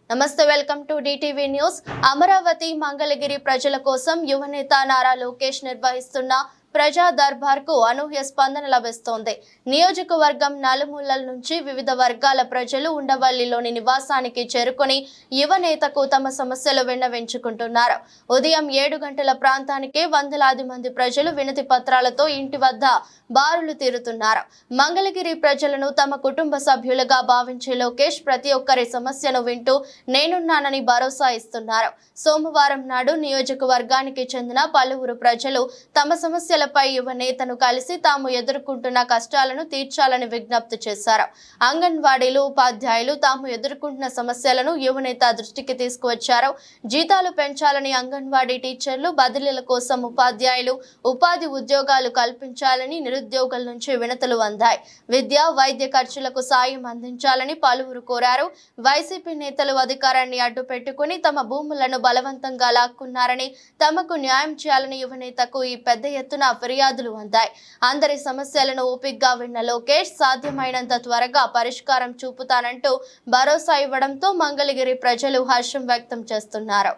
నమస్తే, welcome to DTV news. Amaravati Mangalagiri ప్రజల కోసం యువనేత నారా లోకేష్ నిర్వహిస్తున్న ప్రజా దర్బార్ కు అనూహ్య స్పందన లభిస్తోంది. నియోజకవర్గం నలుమూలల నుంచి వివిధ వర్గాల ప్రజలు ఉండవల్లిలోని నివాసానికి చేరుకొని యువనేతకు తమ సమస్యలు విన్నవించుకుంటున్నారు. ఉదయం 7 గంటల ప్రాంతానికే వందలాది మంది ప్రజలు వినతి పత్రాలతో ఇంటి వద్ద బారులు తీరుతున్నారు. మంగళగిరి ప్రజలను తమ కుటుంబ సభ్యులుగా భావించే లోకేష్ ప్రతి ఒక్కరి సమస్యను వింటూ నేనున్నానని భరోసా ఇస్తున్నారు. సోమవారం నాడు నియోజకవర్గానికి చెందిన పలువురు ప్రజలు తమ సమస్యలపై యువనేతను కలిసి తాము ఎదుర్కొంటున్న కష్టాలను తీర్చాలని విజ్ఞప్తి చేశారు. అంగన్వాడీలు, ఉపాధ్యాయులు తాము ఎదుర్కొంటున్న సమస్యలను యువనేత దృష్టికి తీసుకువచ్చారు. జీతాలు పెంచాలని, అంగన్వాడీ టీచర్లు బదిలీల కోసం ఉపాధ్యాయులు ఉపాధి ఉద్యోగాలు కల్పించాలని నిరుద్యోగుల నుంచి వినతులు అందాయి. విద్య, వైద్య ఖర్చులకు సాయం అందించాలని పలువురు కోరారు. వైసీపీ నేతలు అధికారాన్ని అడ్డు పెట్టుకుని తమ భూములను బలవంతంగా లాక్కున్నారని, తమకు న్యాయం చేయాలని యువనేతకు ఈ పెద్ద ఎత్తున ఫిర్యాదులు అందాయి. అందరి సమస్యలను ఓపికగా విన్న లోకేష్ సాధ్యమైనంత త్వరగా పరిష్కారం చూపుతానంటూ భరోసా ఇవ్వడంతో మంగళగిరి ప్రజలు హర్షం వ్యక్తం చేస్తున్నారు.